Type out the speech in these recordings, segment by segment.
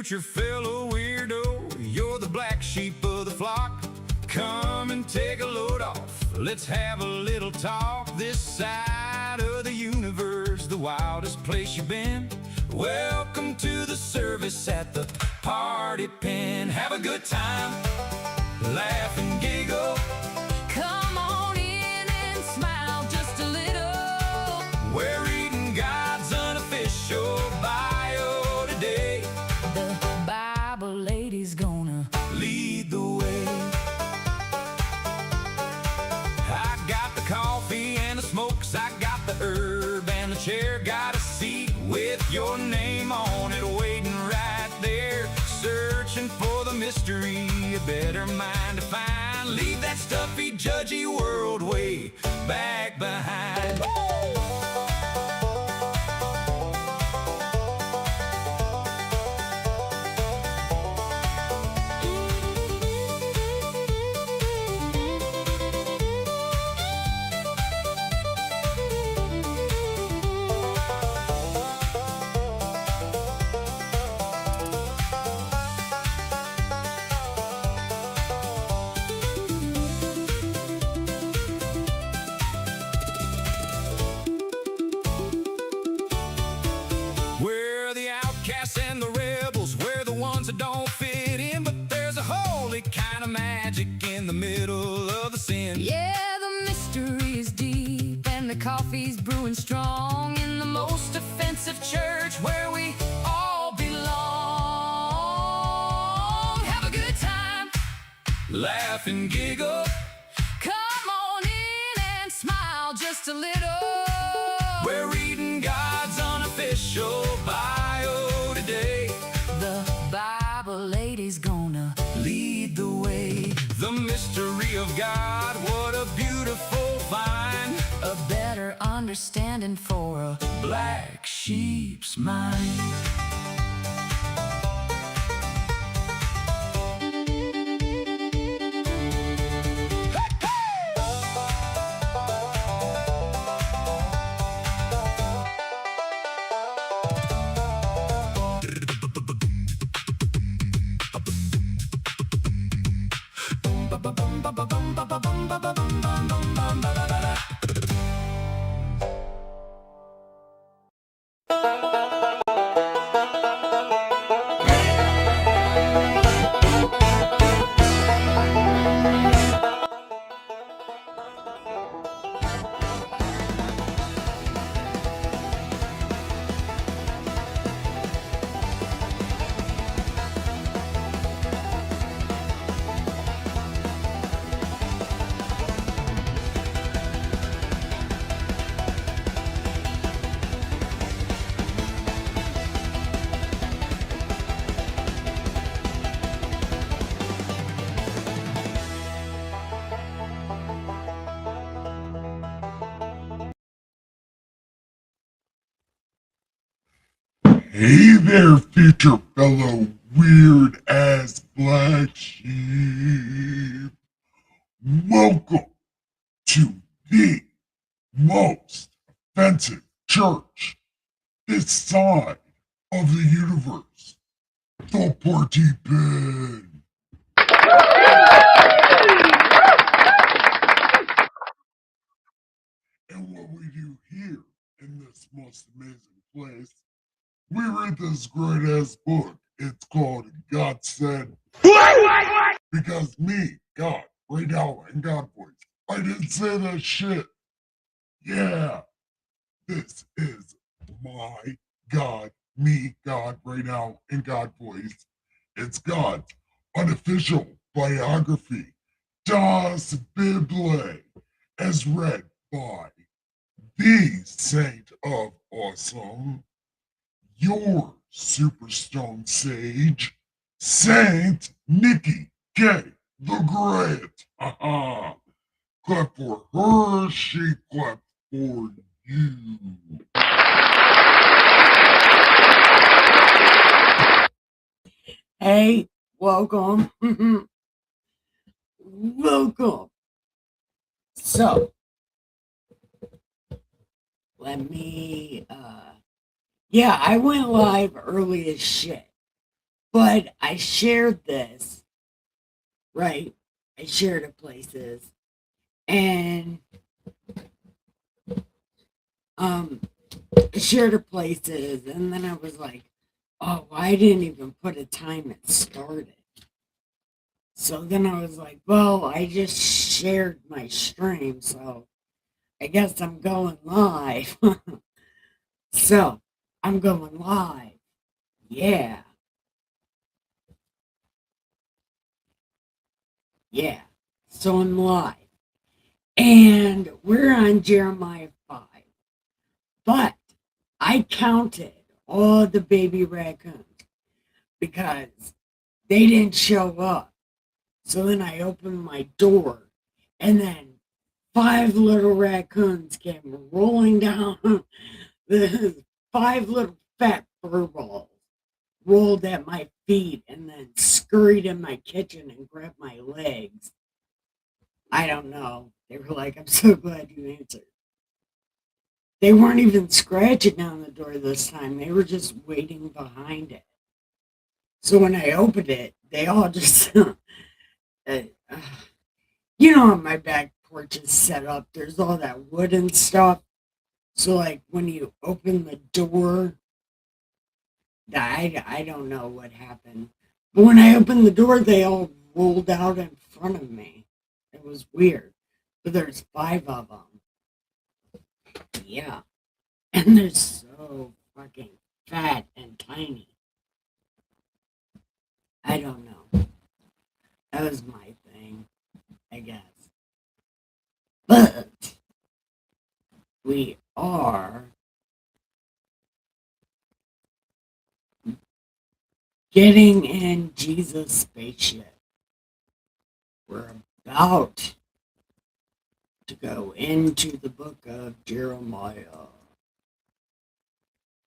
preacher fellow weirdo, you're the black sheep of the flock. Come and take a load off, let's have a little talk. This side of the universe, the wildest place you've been. Welcome to the service at the party pen. Have a good time, laugh and giggle. Come on in and smile just a little. We're reading God's unofficial bio today. The Bible lady's gonna lead the way. I got the coffee and the smokes, I got the herb and the chair. Got a seat with your name on it waiting right there. Searching for the mystery, a better mind to find. Leave that stuffy, judgy world way back behind. We're the outcasts and the rebels, we're the ones that don't fit in. But there's a holy kind of magic in the middle of the sin. Yeah, the mystery is deep and the coffee's brewing strong in the most offensive church where we all belong. Have a good time, Laugh and giggle. come on in and smile just a little. We're reading God's unofficial bio today. The Bible lady's gonna Lead the way. The mystery of God, what a beautiful find. a better understanding for a Black sheep's mind. Hey there, future fellow weird-ass black sheep. Welcome to the most offensive church this side of the universe, the party pen. And what we do here in this most amazing place, we read this great ass book. It's called God Said. Because me, God, right now, and God voice, I didn't say that shit. Yeah. This is my God, me, God, right now, in God voice. It's God's unofficial biography, Das Bible, as read by the Saint of Awesome, your Superstone Sage, Saint Nikki K. the Great. Clap for her, she clapped for you. Hey, welcome. Welcome. So, let me, yeah, I went live early as shit. But I shared this, right? I shared it places. And um I shared it places, and then I was like, oh, I didn't even put a time it started. So then I was like, well, I just shared my stream, so I guess I'm going live. So I'm going live. Yeah, yeah. So I'm live. And we're on Jeremiah 5. But I counted all the baby raccoons because they didn't show up. So then I opened my door, and then 5 little raccoons came rolling down. The 5 little fat fur balls rolled at my feet and then scurried in my kitchen and grabbed my legs. I don't know. They were like, I'm so glad you answered. They weren't even scratching on the door this time. They were just waiting behind it. So when I opened it, they all just, uh, you know, how my back porch is set up. There's all that wood and stuff. So like when you open the door, I don't know what happened. But when I opened the door, they all rolled out in front of me. It was weird. But there's 5 of them. Yeah. And they're so fucking fat and tiny. I don't know. That was my thing, I guess. But we are getting in Jesus' spaceship. We're about to go into the book of Jeremiah.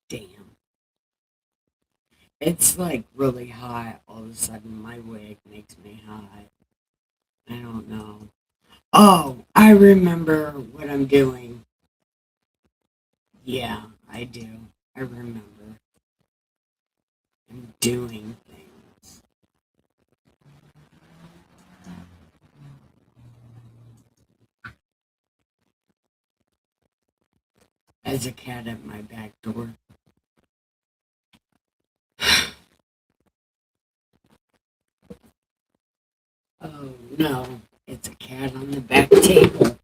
Damn. It's like really hot all of a sudden. My wig makes me hot. I don't know. Oh, I remember what I'm doing. Yeah, I do. I remember. I'm doing things. As a cat at my back door. Oh no, it's a cat on the back table.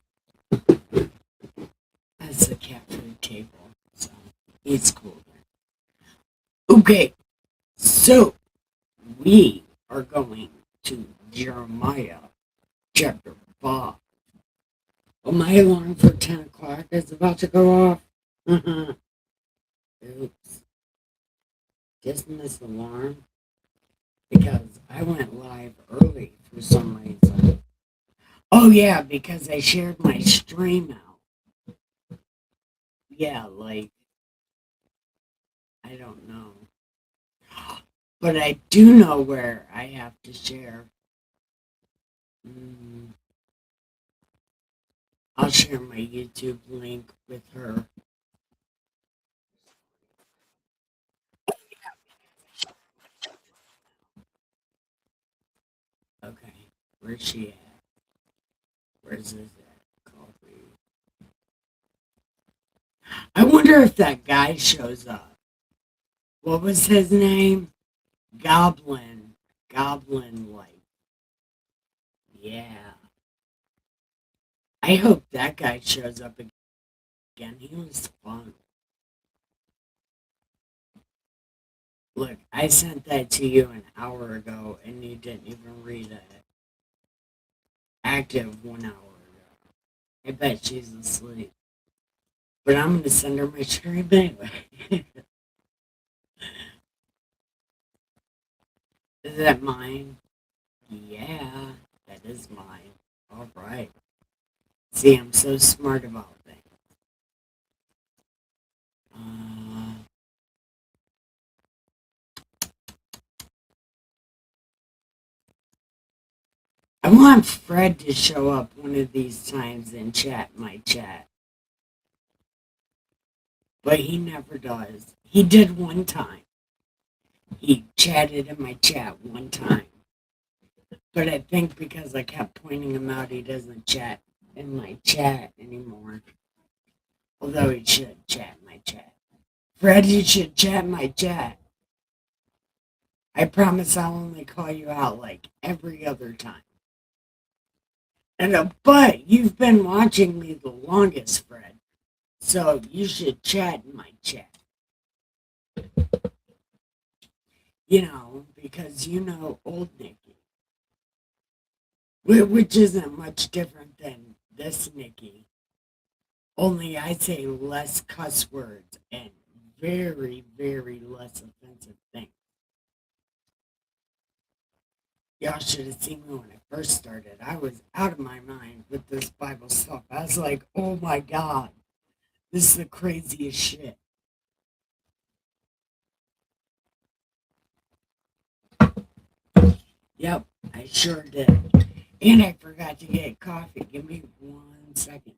That's the cat food table. So it's cool there. Okay, so we are going to Jeremiah chapter 5. Well, my alarm for 10 o'clock is about to go off. Oops. Dismiss alarm. Because I went live early for some reason. Oh, yeah, because I shared my stream out. Yeah, like, I don't know. But I do know where I have to share. I'll share my YouTube link with her. Okay, where's she at? Where's this at? Coffee. I wonder if that guy shows up. What was his name? Goblin. Goblin like. Yeah. I hope that guy shows up again. He was fun. Look, I sent that to you an hour ago and you didn't even read it. Active 1 hour ago. I bet she's asleep. But I'm going to send her my stream anyway. Is that mine? Yeah, that is mine. All right. See, I'm so smart about things. I want Fred to show up one of these times and chat my chat. But he never does. He did one time. He chatted in my chat one time. But I think because I kept pointing him out, he doesn't chat in my chat anymore. Although he should chat in my chat. Fred, you should chat in my chat. I promise I'll only call you out like every other time. But you've been watching me the longest, Fred. So you should chat in my chat. Because old Nikki. Which isn't much different than this Nikki. Only I say less cuss words and very, very less offensive things. Y'all should have seen me when I first started. I was out of my mind with this Bible stuff. I was like, oh my God, this is the craziest shit. Yep, I sure did. And I forgot to get coffee. Give me 1 second.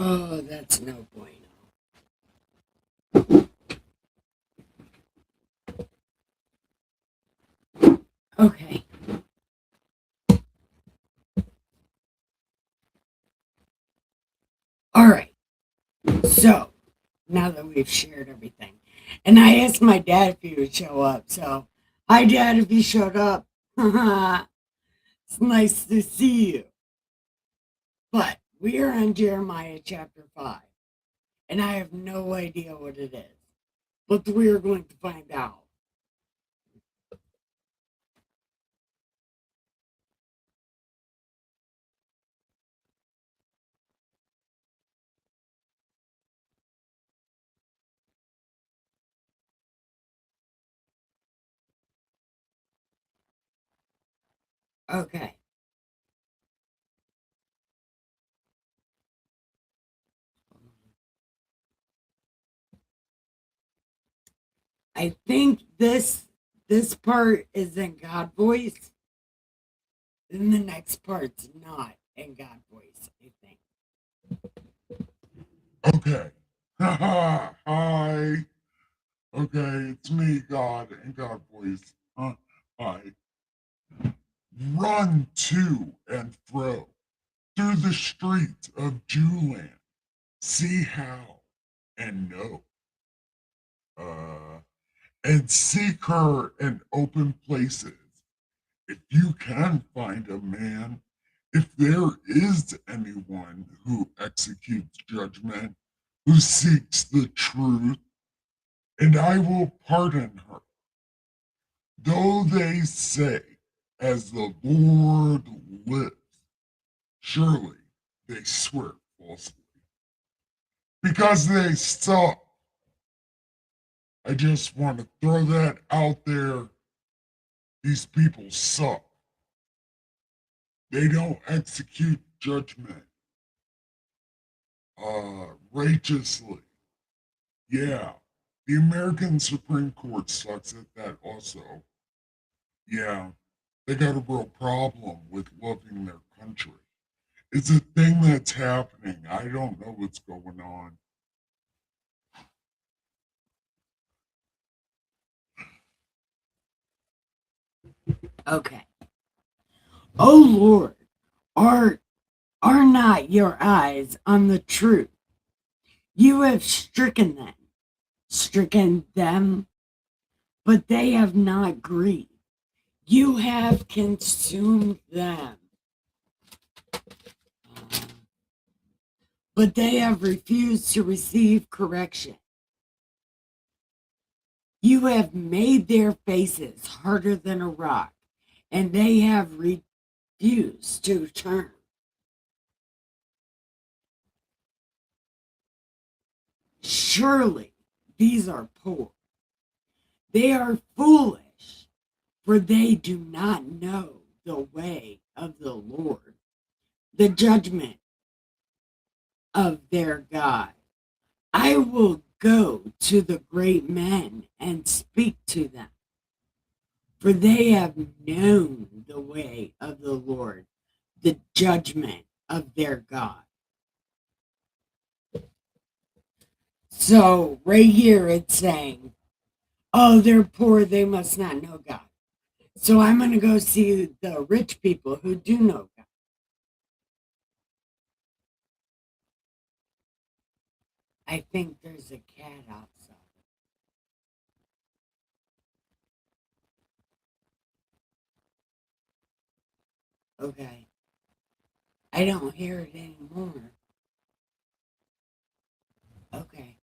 Oh, that's no bueno. Okay. All right. So now that we've shared everything, and I asked my dad if he would show up. So, hi, Dad, if you showed up. It's nice to see you. But we are on Jeremiah chapter 5, and I have no idea what it is. But we are going to find out. Okay. I think this part is in God voice, and the next part's not in God voice, I think. Okay. Hi. Okay, it's me, God, and God voice. Hi. Run to and fro through the streets of Jewland. See how and know. Uh, and seek her in open places. If you can find a man, if there is anyone who executes judgment, who seeks the truth, and I will pardon her. Though they say, as the Lord lives, surely they swear falsely. Because they suck. I just want to throw that out there. These people suck. They don't execute judgment righteously. Yeah. The American Supreme Court sucks at that also. Yeah. They got a real problem with loving their country. It's a thing that's happening. I don't know what's going on. Okay. O Lord, are, are not your eyes on the truth? You have stricken them, but they have not grieved. You have consumed them, but they have refused to receive correction. You have made their faces harder than a rock, and they have refused to turn. Surely these are poor. They are foolish, for they do not know the way of the Lord, the judgment of their God. I will go to the great men and speak to them, for they have known the way of the Lord, the judgment of their God. So, right here it's saying, oh, they're poor, they must not know God. So, I'm going to go see the rich people who do know God. I think there's a cat outside. Okay. I don't hear it anymore. Okay.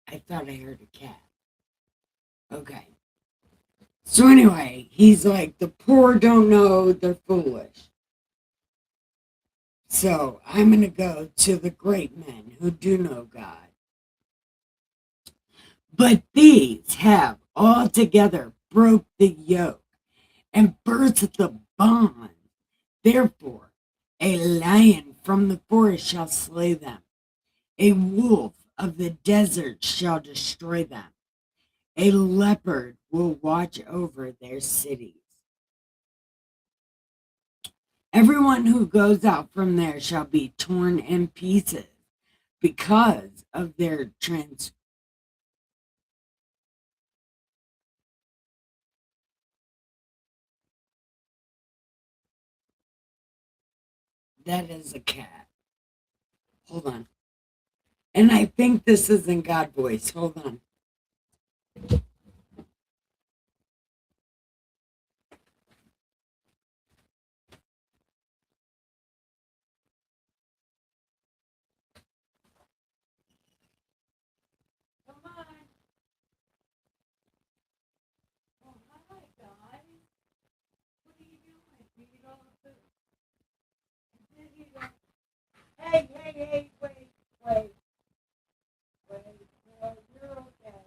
I thought I heard a cat. Okay. So anyway, he's like, the poor don't know, they're foolish. So I'm going to go to the great men who do know God. But these have altogether broke the yoke and burst the bond. Therefore, a lion from the forest shall slay them. A wolf of the desert shall destroy them. A leopard will watch over their cities. Everyone who goes out from there shall be torn in pieces because of their that is a cat. Hold on. And I think this is in God voice. Hold on. Come on. Oh, hi, guys. What are you doing? You eat all the food. Did you eat all- Hey, hey, hey, wait, wait, wait. No, you're okay.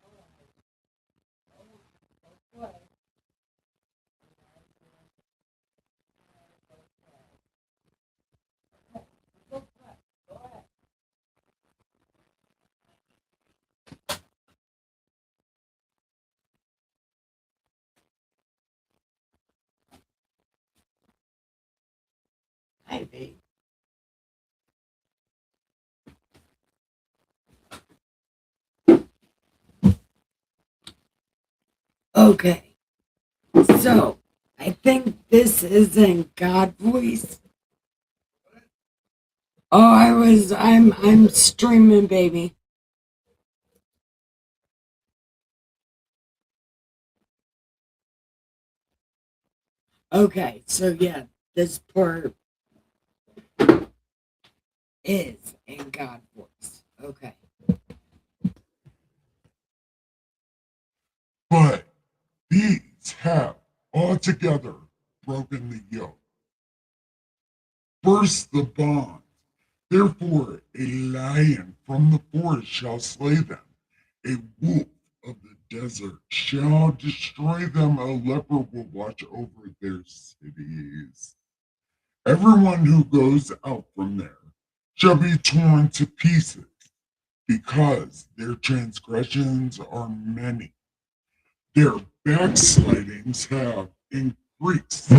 All right. Go play. Go play. Go ahead. Hi, babe. Okay. So, I think this is in God voice. Oh, I'm streaming, baby. Okay, so yeah, this part is in God voice. Okay. But these have altogether broken the yoke, burst the bond. Therefore, a lion from the forest shall slay them. A wolf of the desert shall destroy them. A leopard will watch over their cities. Everyone who goes out from there shall be torn to pieces because their transgressions are many. Their backslidings have increased.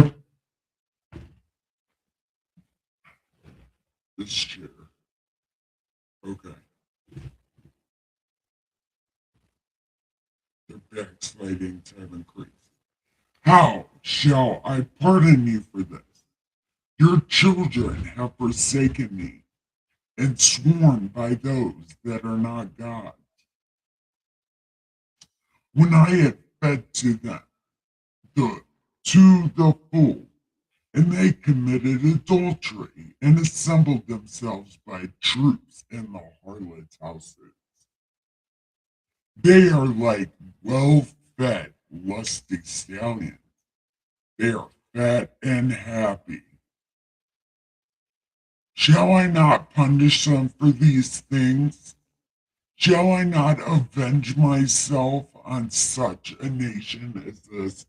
This chair. Okay. They're backsliding to have increased. How shall I pardon you for this? Your children have forsaken me and sworn by those that are not God. When I had fed to them, to the full, and they committed adultery and assembled themselves by troops in the harlots' houses. They are like well-fed, lusty stallions. They are fat and happy. Shall I not punish them for these things? Shall I not avenge myself on such a nation as this?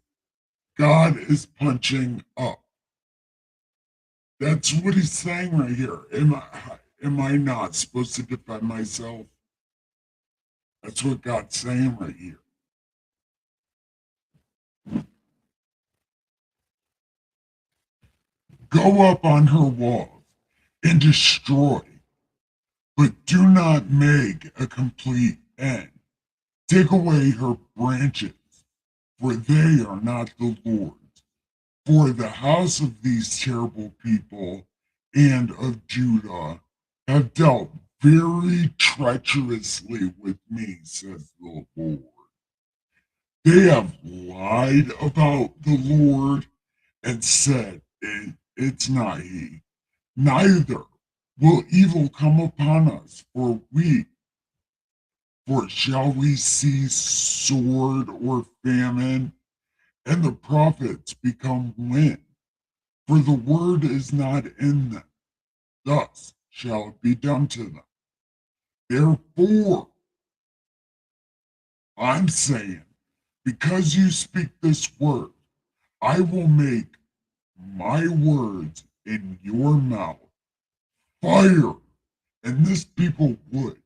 God is punching up. That's what he's saying right here. Am I not supposed to defend myself? That's what God's saying right here. Go up on her walls and destroy, but do not make a complete end. Take away her branches, for they are not the Lord's. For the house of these terrible people and of Judah have dealt very treacherously with me, says the Lord. They have lied about the Lord and said, It's not he. Neither will evil come upon us, for shall we see sword or famine? And the prophets become wind, for the word is not in them. Thus shall it be done to them. Therefore, I'm saying, because you speak this word, I will make my words in your mouth fire, and this people wood,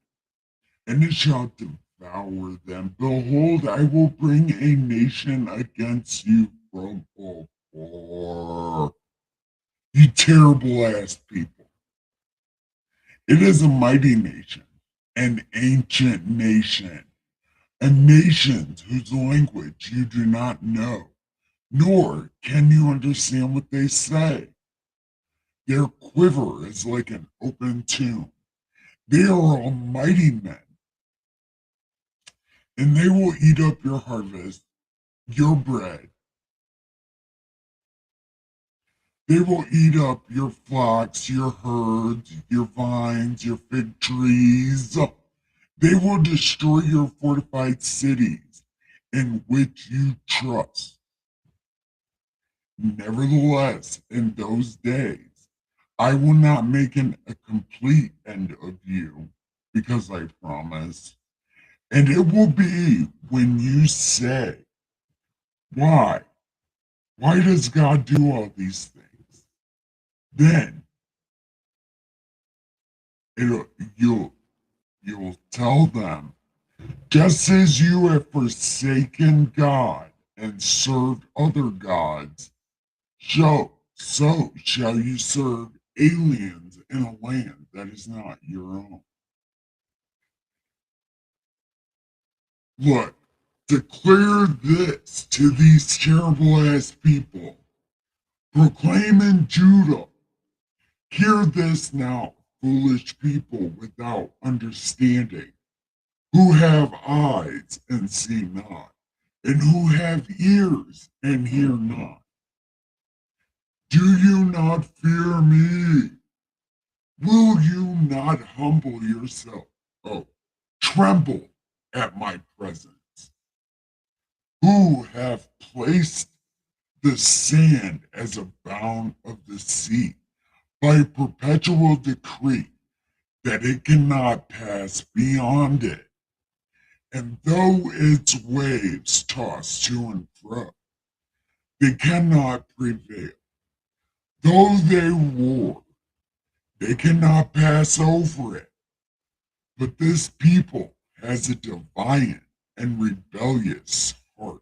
and it shall devour them. Behold, I will bring a nation against you from afar. You terrible ass people. It is a mighty nation, an ancient nation, a nation whose language you do not know, nor can you understand what they say. Their quiver is like an open tomb. They are almighty men, and they will eat up your harvest, your bread. They will eat up your flocks, your herds, your vines, your fig trees. They will destroy your fortified cities in which you trust. Nevertheless, in those days, I will not make a complete end of you, because I promise. And it will be when you say, Why? Why does God do all these things? Then it'll, you'll tell them, just as you have forsaken God and served other gods, so shall you serve aliens in a land that is not your own. Look, declare this to these terrible ass people. Proclaim in Judah. Hear this now, foolish people without understanding, who have eyes and see not, and who have ears and hear not. Do you not fear me? Will you not humble yourself? Oh, tremble at my presence. Who have placed the sand as a bound of the sea by perpetual decree that it cannot pass beyond it. And though its waves toss to and fro, they cannot prevail. Though they roar, they cannot pass over it. But this people has a defiant and rebellious heart.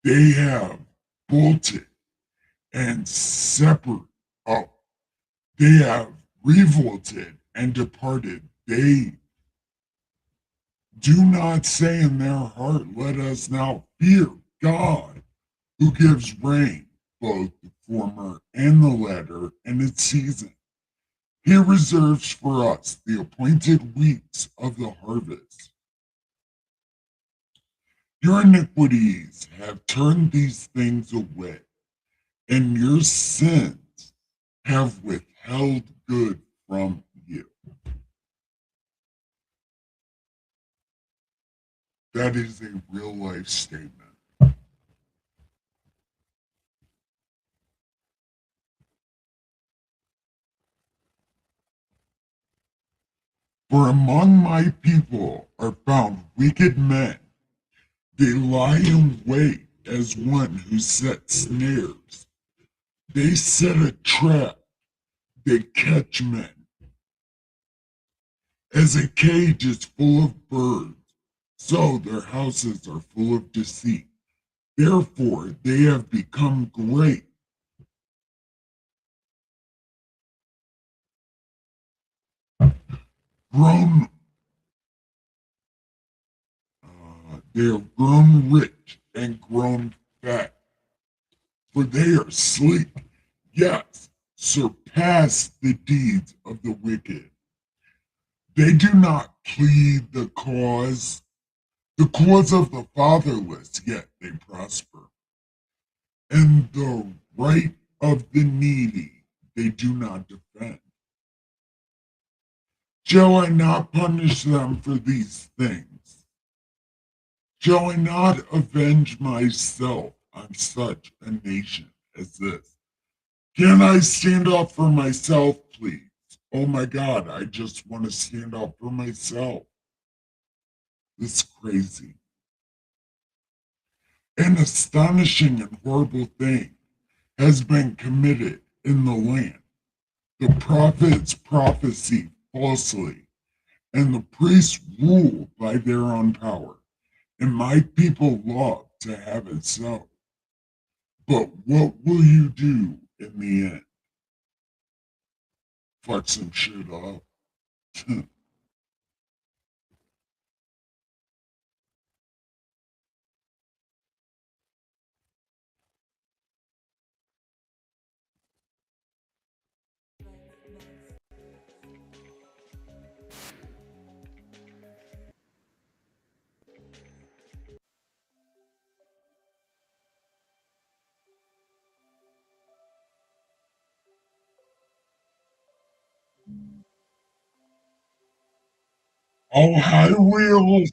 They have bolted and separate. Oh, they have revolted and departed. do not say in their heart, let us now fear God, who gives rain, both the former and the latter, in its season. He reserves for us the appointed weeks of the harvest. Your iniquities have turned these things away, and your sins have withheld good from you. That is a real life statement. For among my people are found wicked men. They lie in wait as one who sets snares. They set a trap. They catch men. As a cage is full of birds, so their houses are full of deceit. Therefore, they have become great. Grown, they have grown rich and grown fat, for they are sleek. Yes, surpass the deeds of the wicked. They do not plead the cause of the fatherless, yet they prosper. And the right of the needy they do not defend. Shall I not punish them for these things? Shall I not avenge myself on such a nation as this? Can I stand up for myself, please? Oh my God, I just want to stand up for myself. It's crazy. An astonishing and horrible thing has been committed in the land. The prophets prophesy falsely, and the priests rule by their own power. And my people love to have it so. But what will you do in the end? Fuck some shit up. Oh, High Wheels!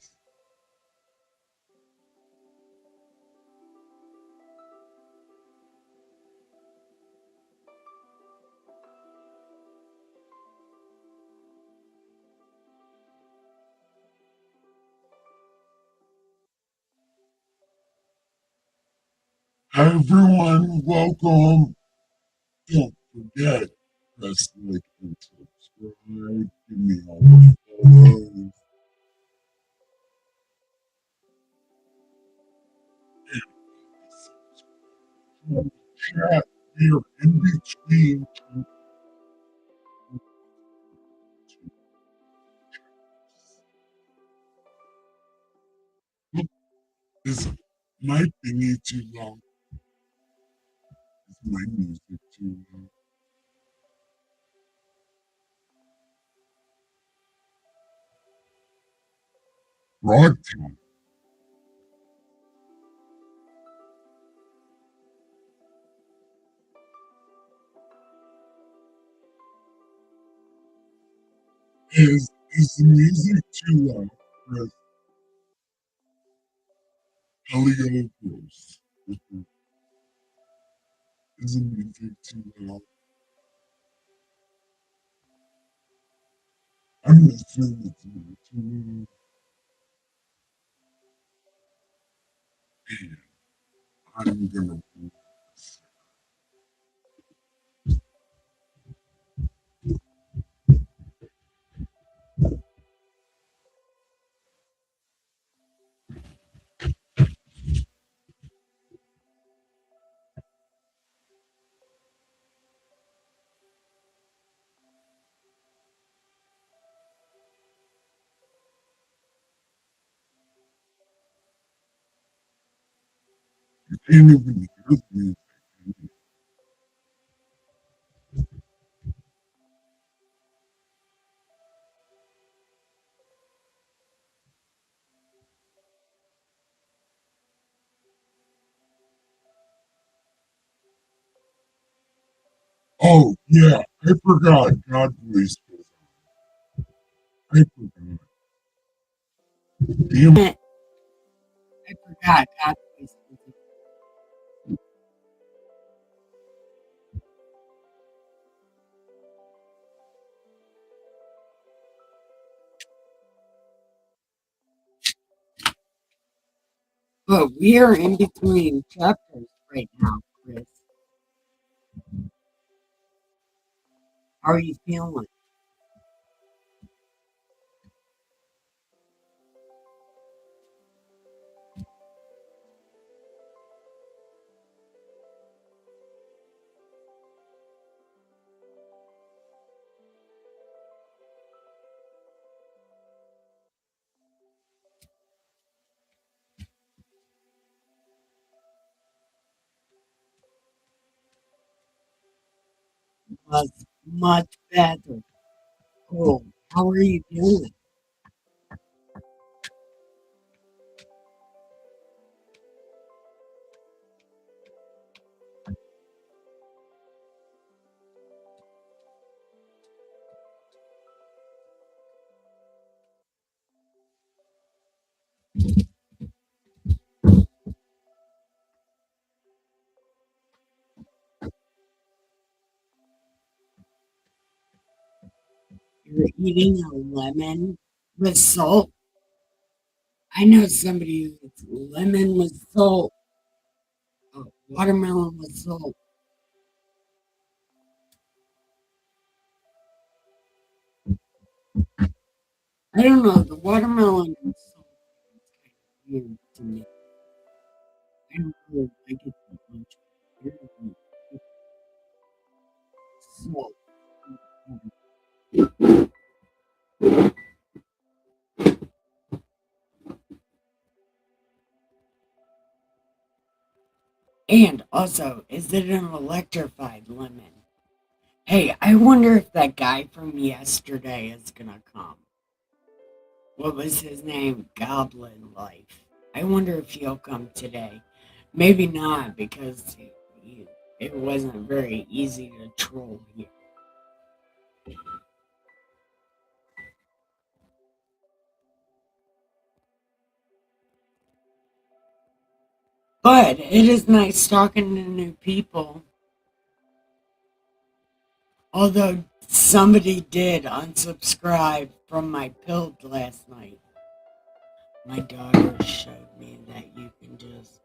Hi everyone, welcome. Don't forget, press like and subscribe. Give me all the follows. And chat. We are in between two. Is my thingy too loud? Is my music too loud? Rock time. Is the music too loud? Press Helios. Is the music too loud? I'm assuming it's not too loud. I'm gonna. Can't even hear the music. Oh, yeah, I forgot God voice was on. I forgot. Damn. I forgot. God was- But we are in between chapters right now, Chris. How are you feeling? Much, much better. Cool. How are you doing? You're eating a lemon with salt. I know somebody who eats lemon with salt, watermelon with salt. I don't know. The watermelon and salt is kind of weird to me. I don't really like it that much. I don't like salt. And also, is it an electrified lemon? Hey, I wonder if that guy from yesterday is gonna come. What was his name? Goblin Life. I wonder if he'll come today. Maybe not because it wasn't very easy to troll here. But it is nice talking to new people. Although somebody did unsubscribe from my build last night. My daughter showed me that you can just.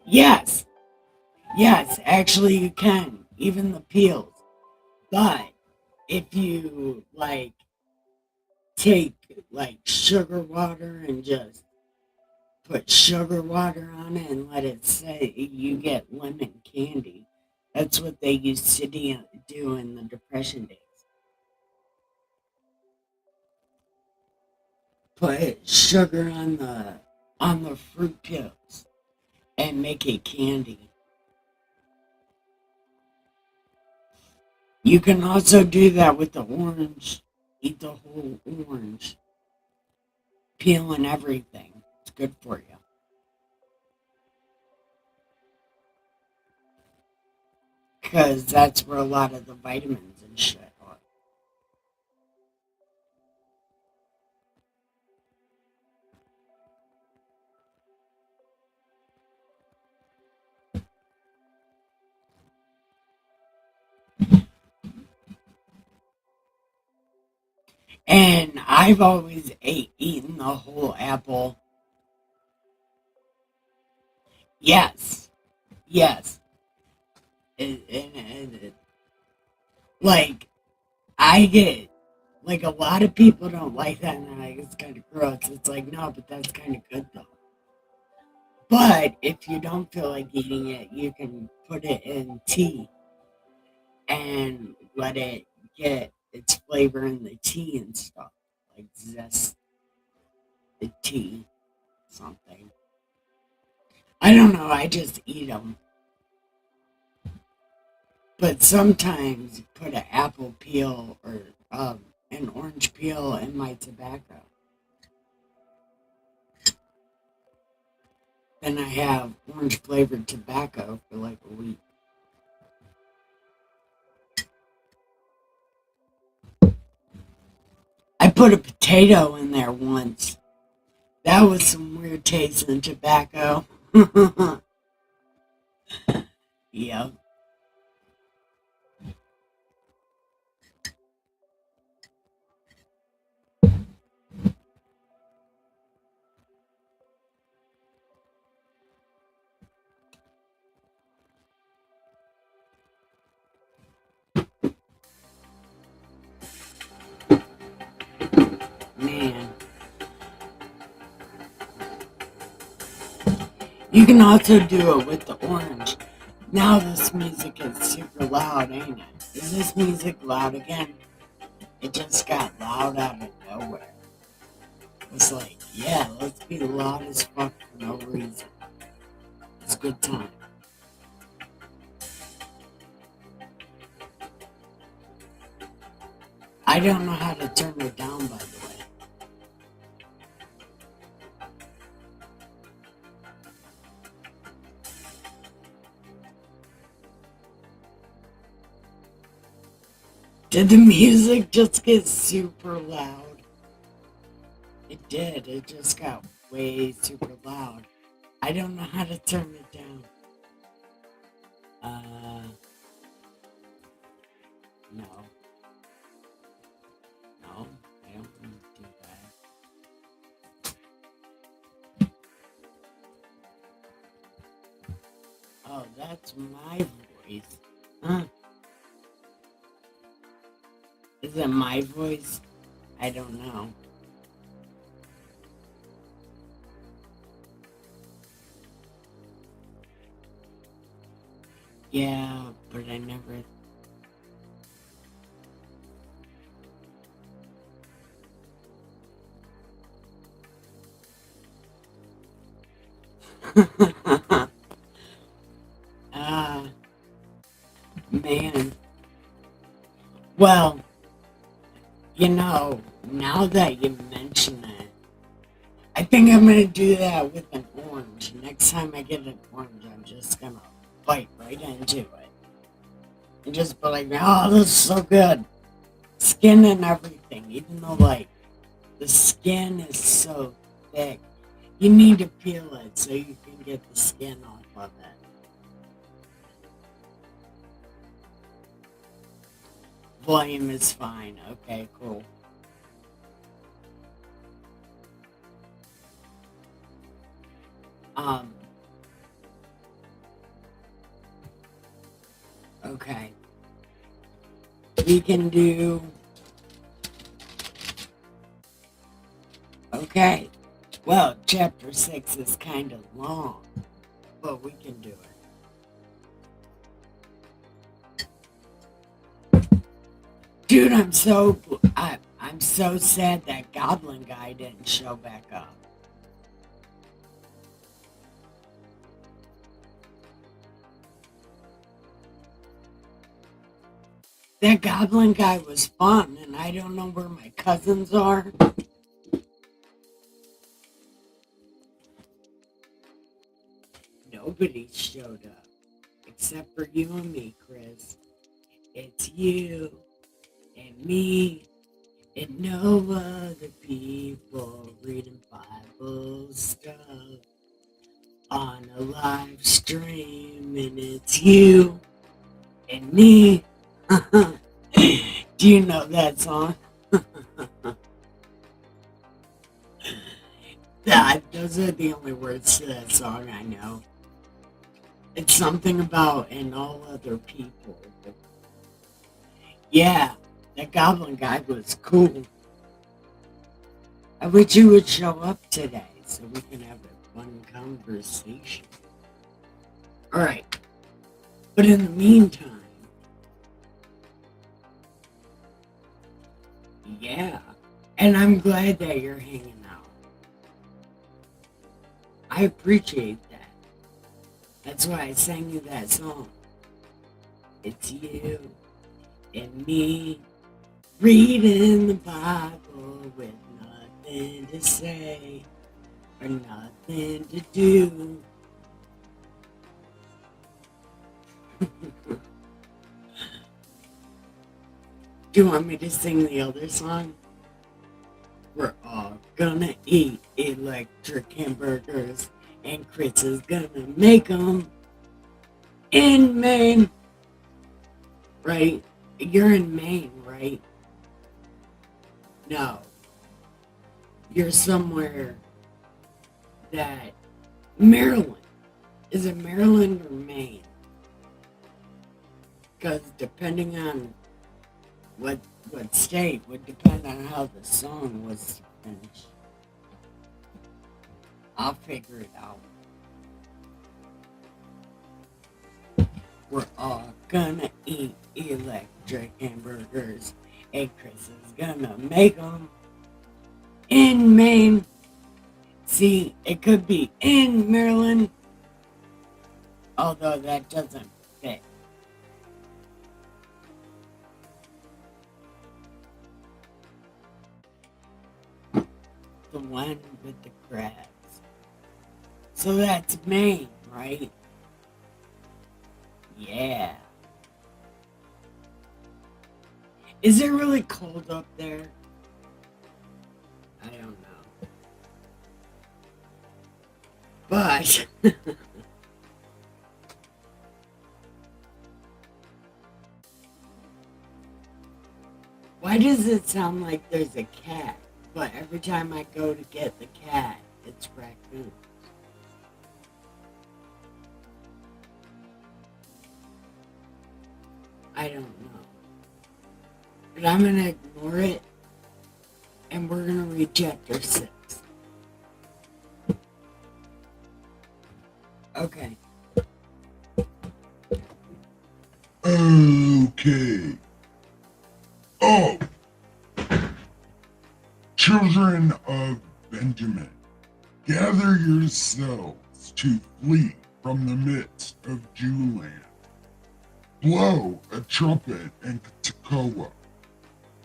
Yes, yes, actually you can. Even the peels. But if you take sugar water and just put sugar water on it and let it say you get lemon candy. That's what they used to do in the Depression days. Put sugar on the fruit peels and make it candy. You can also do that with the orange. Eat the whole orange, peel and everything. It's good for you. Because that's where a lot of the vitamins and shit are. And I've always eaten the whole apple. Yes, yes. Like, I get, a lot of people don't like that, and they're like, it's kind of gross. It's like, no, but that's kind of good, though. But if you don't feel like eating it, you can put it in tea and let it get its flavor in the tea and stuff, like zest the tea, something. I don't know, I just eat them. But sometimes put an apple peel or an orange peel in my tobacco. Then I have orange flavored tobacco for like a week. I put a potato in there once. That was some weird tasting tobacco. Yep. Man. You can also do it with the orange. Now this music is super loud, ain't it? Is this music loud again? It just got loud out of nowhere. It's like, yeah, let's be loud as fuck for no reason. It's a good time. I don't know how to turn it down, by the way. Did the music just get super loud? It did. It just got way super loud. I don't know how to turn it down. No. No, I don't want to do that. Oh, that's my voice. Huh? Is it my voice? I don't know. Yeah, but I never. Man. Well, now that you mention it, I think I'm gonna do that with an orange. Next time I get an orange, I'm just gonna bite right into it. And just be like, oh, this is so good. Skin and everything, even though, like, the skin is so thick. You need to peel it so you can get the skin off of it. Volume is fine. Okay, cool. Okay. We can do. Okay. Well, chapter 6 is kind of long, but we can do it. Dude, I'm so sad that goblin guy didn't show back up. That goblin guy was fun, and I don't know where my cousins are. Nobody showed up, except for you and me, Chris. It's you and me and no other people reading Bible stuff on a live stream, and it's you and me. Do you know that song? Those are the only words to that song I know. It's something about and all other people. Yeah, that goblin guy was cool. I wish you would show up today so we can have a fun conversation. Alright. But in the meantime, yeah. And I'm glad that you're hanging out. I appreciate that. That's why I sang you that song. It's you and me reading the Bible with nothing to say or nothing to do. Do you want me to sing the other song? We're all gonna eat electric hamburgers, and Chris is gonna make them in Maine. Right? You're in Maine, right? No. You're somewhere that Maryland. Is it Maryland or Maine? Because depending on what state would depend on how the song was finished. I'll figure it out. We're all gonna eat electric hamburgers, and Chris is gonna make them in Maine. See, it could be in Maryland, although that doesn't fit. The one with the crabs. So that's Maine, right? Yeah. Is it really cold up there? I don't know. But why does it sound like there's a cat? But every time I go to get the cat, it's raccoons. I don't know. But I'm going to ignore it, and we're going to reject our 6. Okay. Okay. Oh! Children of Benjamin, gather yourselves to flee from the midst of Jewland. Blow a trumpet in Tekoa,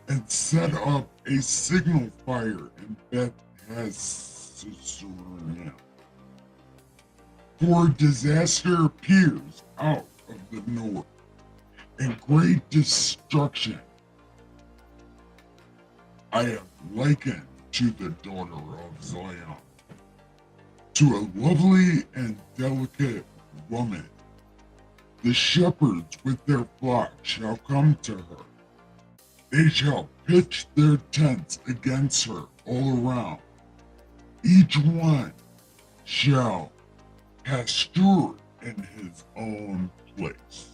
and set up a signal fire in Beth Hassorah. For disaster appears out of the north, and great destruction I have likened to the daughter of Zion, to a lovely and delicate woman. The shepherds with their flock shall come to her. They shall pitch their tents against her all around. Each one shall pasture in his own place.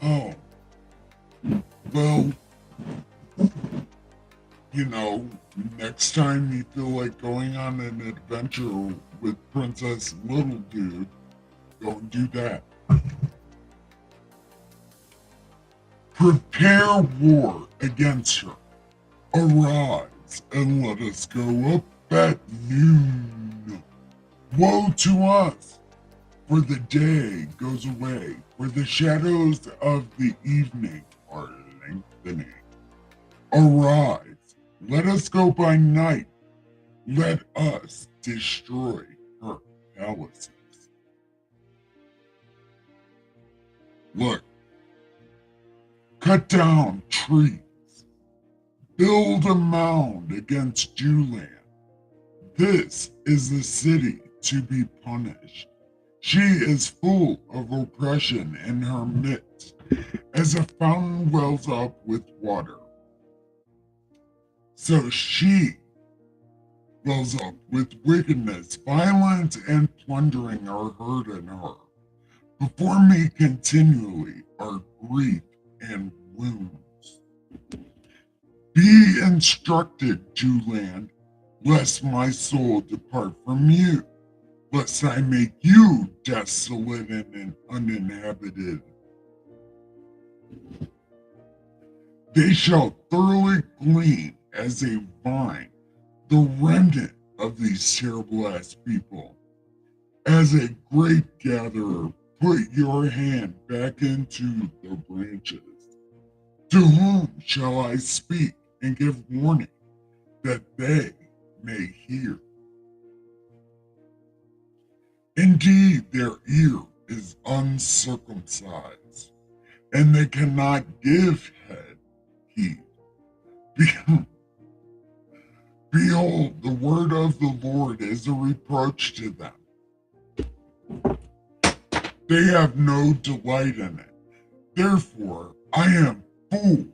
Oh, well, next time you feel like going on an adventure with Princess Little Dude, go and do that. Prepare war against her. Arise and let us go up at noon. Woe to us, for the day goes away, for the shadows of the evening are lengthening. Arise, let us go by night. Let us destroy her palaces. Look, cut down trees. Build a mound against Jewland. This is the city to be punished. She is full of oppression in her midst, as a fountain wells up with water. So she wells up with wickedness, violence, and plundering are heard in her. Before me continually are grief and wounds. Be instructed, Jewland, lest my soul depart from you, lest I make you desolate and uninhabited. They shall thoroughly glean as a vine, the remnant of these terrible ass people. As a grape gatherer, put your hand back into the branches. To whom shall I speak and give warning that they may hear? Indeed, their ear is uncircumcised, and they cannot give heed. Behold, the word of the Lord is a reproach to them. They have no delight in it. Therefore, I am full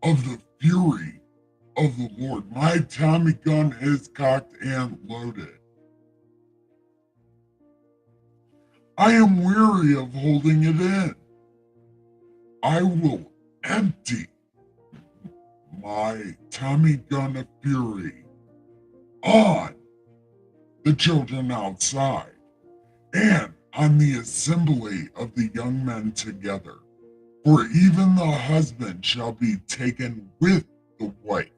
of the fury of the Lord. My Tommy gun is cocked and loaded. I am weary of holding it in. I will empty my Tommy gun of fury on the children outside and on the assembly of the young men together. For even the husband shall be taken with the wife,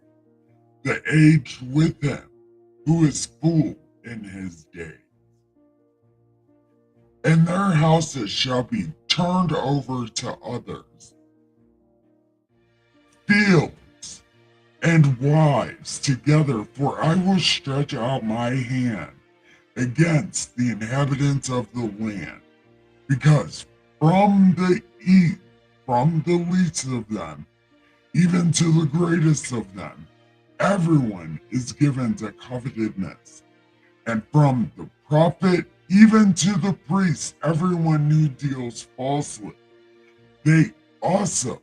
the aged with him, who is full in his days. And their houses shall be turned over to others. Fields and wives together, for I will stretch out my hand against the inhabitants of the land, because from the east, from the least of them, even to the greatest of them, everyone is given to covetousness. And from the prophet even to the priest, everyone who deals falsely. They also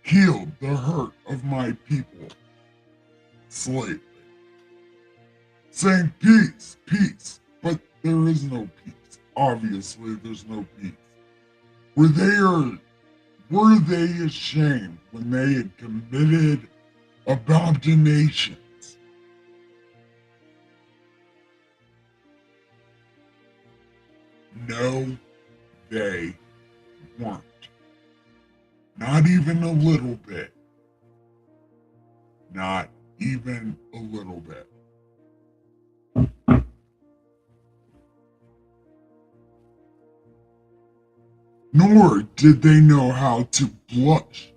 healed the hurt of my people slightly, saying peace, peace, but there is no peace. Obviously, there's no peace. Were they ashamed when they had committed abominations? No, they weren't. Not even a little bit. Not even a little bit. Nor did they know how to blush.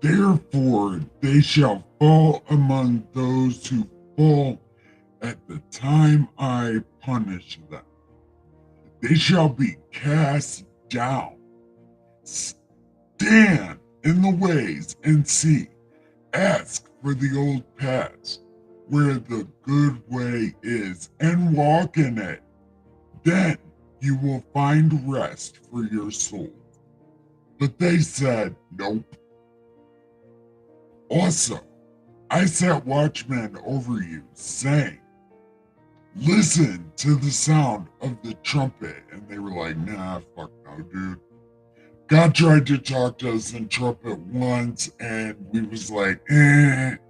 Therefore, they shall fall among those who fall at the time I punish them. They shall be cast down. Stand in the ways and see. Ask for the old paths, where the good way is, and walk in it. Then you will find rest for your souls. But they said, nope. Also, I set watchmen over you, saying, listen to the sound of the trumpet. And they were like, nah, fuck no, dude. God tried to talk to us in trumpet once, and we was like, can't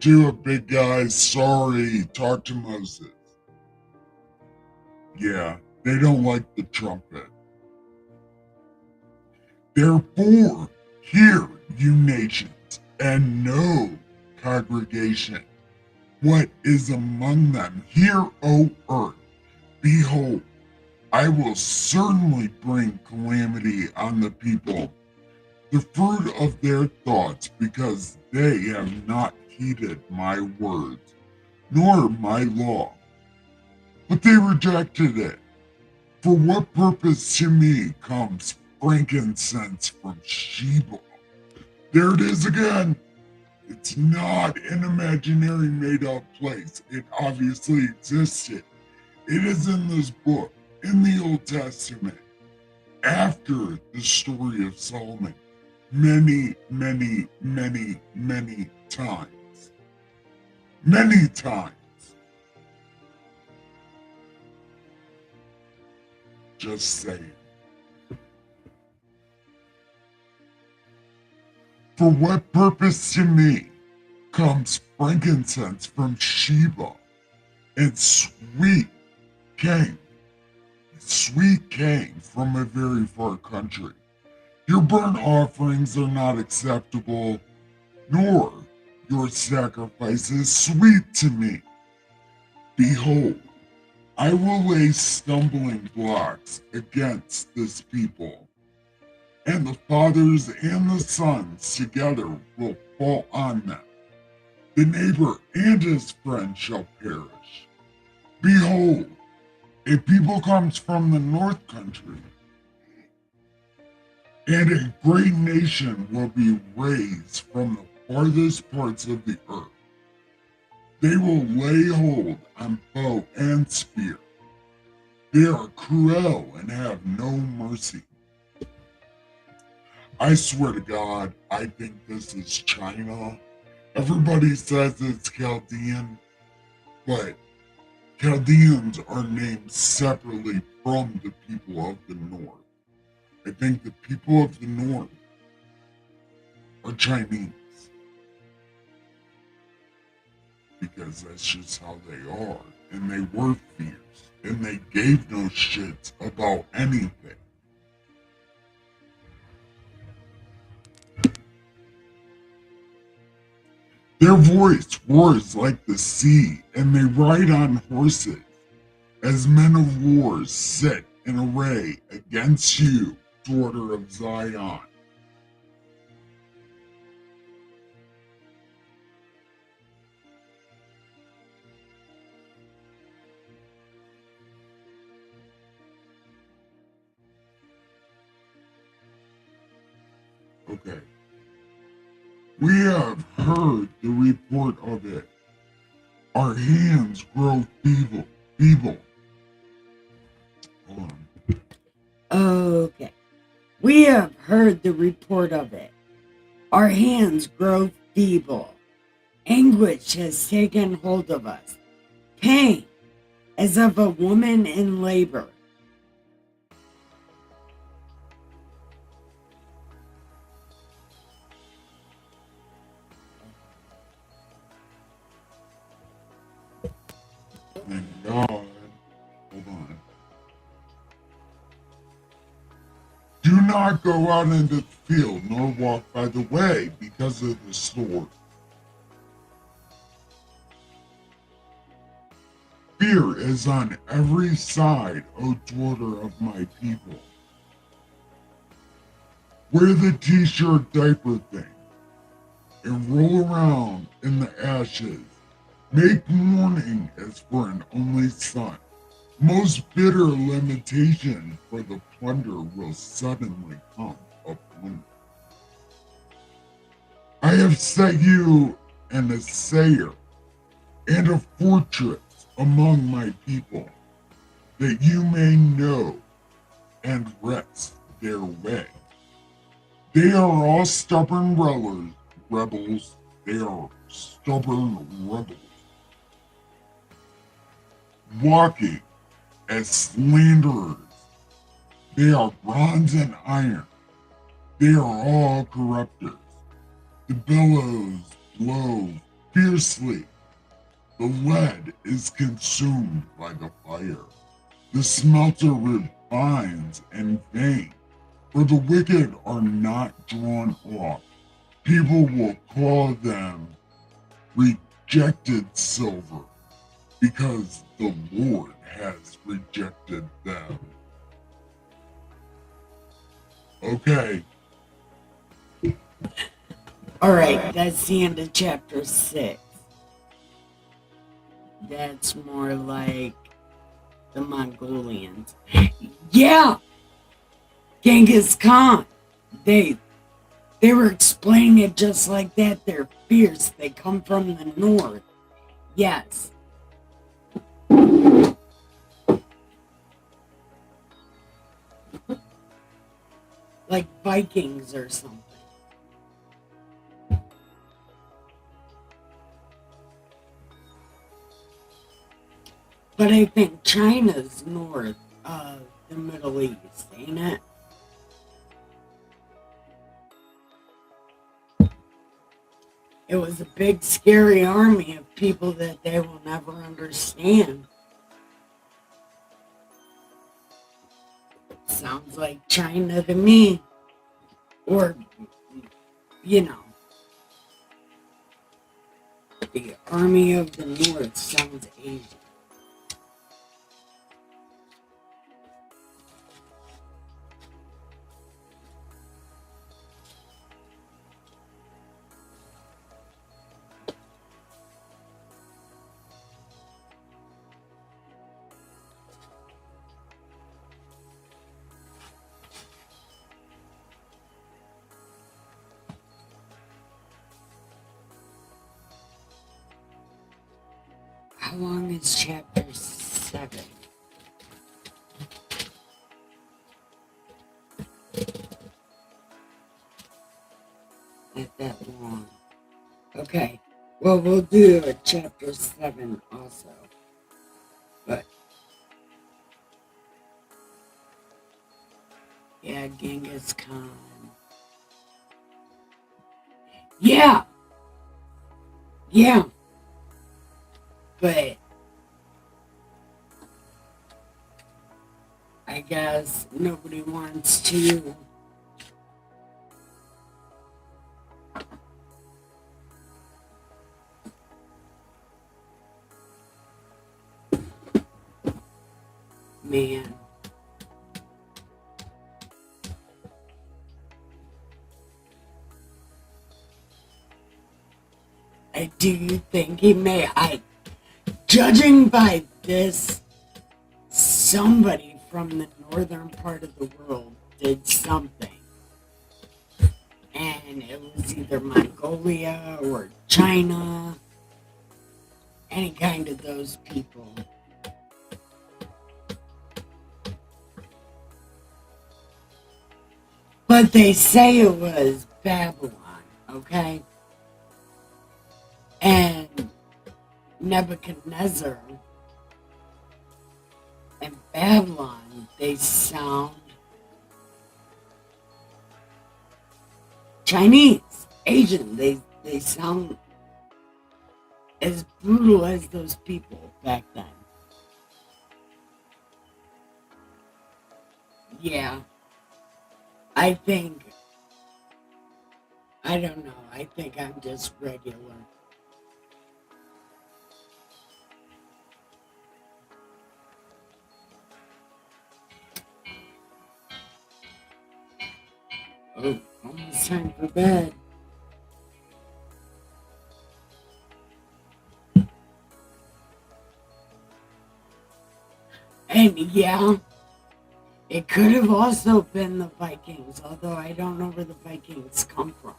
do it, big guy. Sorry, talk to Moses. Yeah, they don't like the trumpet. Therefore, hear, you nations, and know, congregation, what is among them. Hear, O earth, behold, I will certainly bring calamity on the people, the fruit of their thoughts, because they have not heeded my words, nor my law. But they rejected it. For what purpose to me comes frankincense from Sheba? There it is again. It's not an imaginary made-up place. It obviously existed. It is in this book, in the Old Testament, after the story of Solomon, many, many, many, many times. Many times. Just saying. For what purpose to me comes frankincense from Sheba, and sweet cane from a very far country? Your burnt offerings are not acceptable, nor your sacrifices sweet to me. Behold, I will lay stumbling blocks against this people, and the fathers and the sons together will fall on them. The neighbor and his friend shall perish. Behold, a people comes from the north country, and a great nation will be raised from the farthest parts of the earth. They will lay hold on bow and spear. They are cruel and have no mercy. I swear to God, I think this is China. Everybody says it's Chaldean, but Chaldeans are named separately from the people of the north. I think the people of the north are Chinese, because that's just how they are, and they were fierce, and they gave no shits about anything. Their voice roars like the sea, and they ride on horses. As men of war sit in array against you, daughter of Zion. Okay. We have heard the report of it. Our hands grow feeble. Hold on. Okay. We have heard the report of it. Our hands grow feeble. Anguish has taken hold of us. Pain, as of a woman in labor. Thank God. Hold on. Do not go out into the field, nor walk by the way, because of the sword. Fear is on every side, O daughter of my people. Wear the t-shirt diaper thing and roll around in the ashes. Make mourning as for an only son. Most bitter lamentation for the plunder will suddenly come upon you. I have set you an assayer and a fortress among my people, that you may know and rest their way. They are all stubborn rebels. They are stubborn rebels, walking as slanderers. They are bronze and iron. They are all corrupters. The billows blow fiercely. The lead is consumed by the fire. The smelter refines in vain, for the wicked are not drawn off. People will call them rejected silver, because the Lord has rejected them. Okay. All right, that's the end of chapter 6. That's more like the Mongolians. Yeah, Genghis Khan. They were explaining it just like that. They're fierce. They come from the north. Yes. Like Vikings or something. But I think China's north of the Middle East, ain't it? It was a big, scary army of people that they will never understand. Sounds like China to me. Or, you know, the army of the north sounds Asian. How long is chapter 7? Not that long. Okay. Well, we'll do a chapter 7 also. But yeah, Genghis Khan. Yeah. Yeah. But I guess nobody wants to man. Do you think he may? Judging by this, somebody from the northern part of the world did something. And it was either Mongolia or China, any kind of those people. But they say it was Babylon, okay? And Nebuchadnezzar and Babylon, they sound Chinese, Asian. They sound as brutal as those people back then. Yeah, I think, I don't know, I think I'm just regular. Oh, almost time for bed. And yeah, it could have also been the Vikings, although I don't know where the Vikings come from.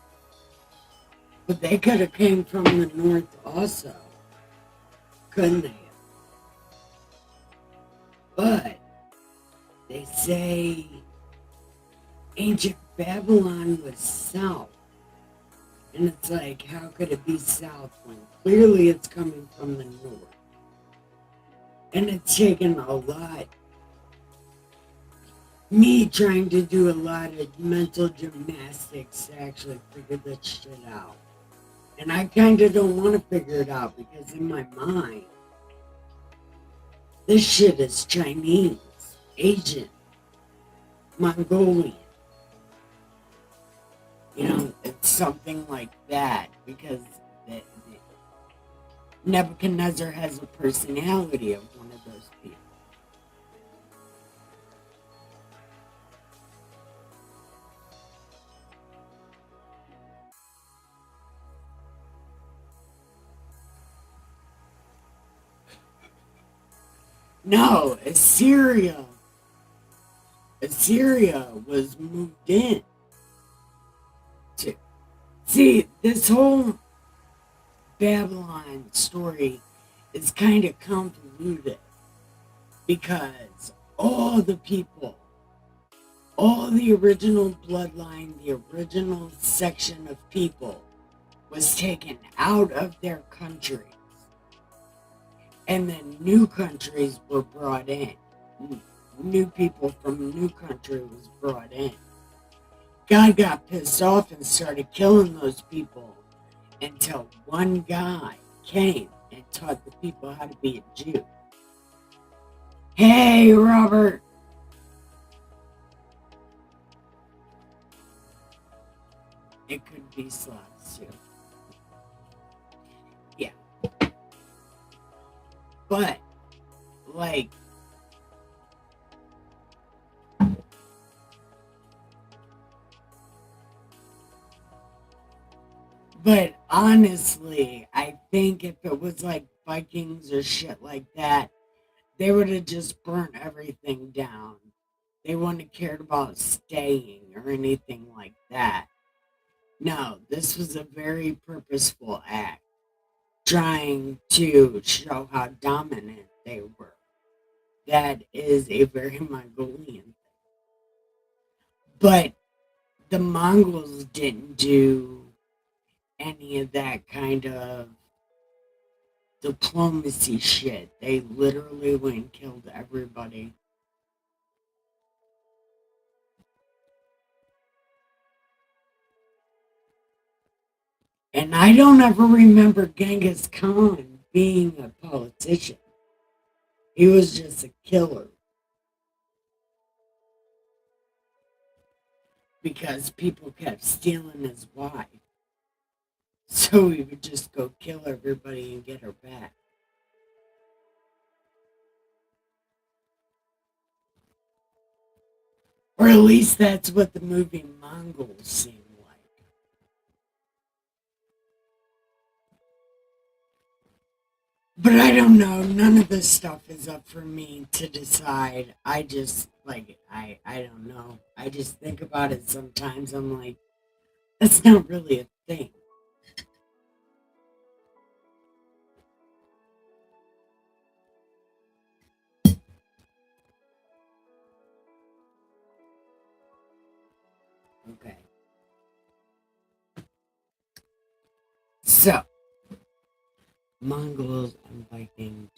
But they could have came from the north also, couldn't they? But they say ancient Babylon was south. And it's like, how could it be south when clearly it's coming from the north? And it's taken a lot. Me trying to do a lot of mental gymnastics to actually figure this shit out. And I kind of don't want to figure it out because in my mind, this shit is Chinese, Asian, Mongolian. You know, it's something like that because Nebuchadnezzar has a personality of one of those people. No, Assyria was moved in. See, this whole Babylon story is kind of convoluted because all the people, all the original bloodline, the original section of people was taken out of their countries. And then new countries were brought in. New people from new country was brought in. God got pissed off and started killing those people until one guy came and taught the people how to be a Jew. Hey, Robert. It could be slots too. Yeah. But, like, but honestly, I think if it was like Vikings or shit like that, they would have just burnt everything down. They wouldn't have cared about staying or anything like that. No, this was a very purposeful act. trying to show how dominant they were. That is a very Mongolian thing. But the Mongols didn't do any of that kind of diplomacy shit. They literally went and killed everybody. And I don't ever remember Genghis Khan being a politician. He was just a killer. Because people kept stealing his wife. So he would just go kill everybody and get her back. Or at least that's what the movie Mongols seemed like. But I don't know. None of this stuff is up for me to decide. I just, I don't know. I just think about it sometimes. I'm like, that's not really a thing. Okay. So, Mongols and Vikings.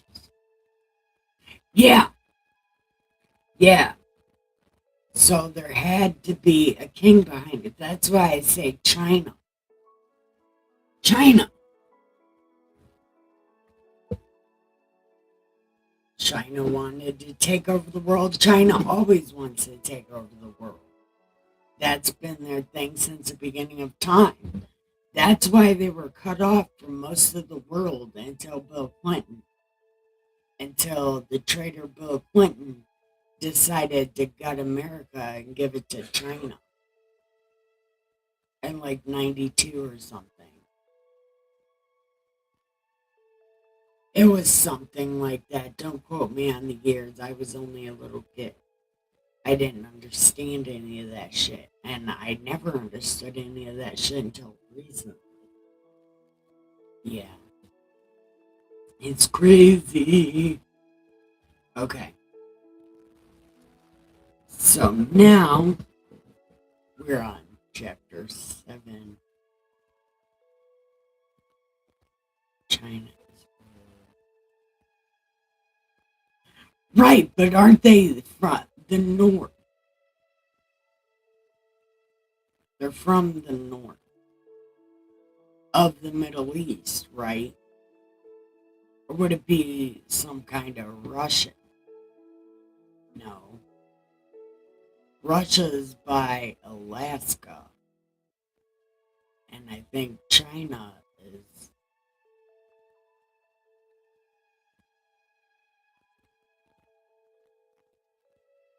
Yeah. Yeah. So there had to be a king behind it. That's why I say China. China. China wanted to take over the world. China always wants to take over the world. That's been their thing since the beginning of time. That's why they were cut off from most of the world until Bill Clinton. Until the traitor Bill Clinton decided to gut America and give it to China. In like 92 or something. It was something like that. Don't quote me on the years. I was only a little kid. I didn't understand any of that shit. And I never understood any of that shit until recently. Yeah. It's crazy. Okay. So now we're on chapter 7. China. Right, but aren't they from the north? They're from the north of the Middle East, right? Or would it be some kind of Russian? No. Russia is by Alaska. And I think China is.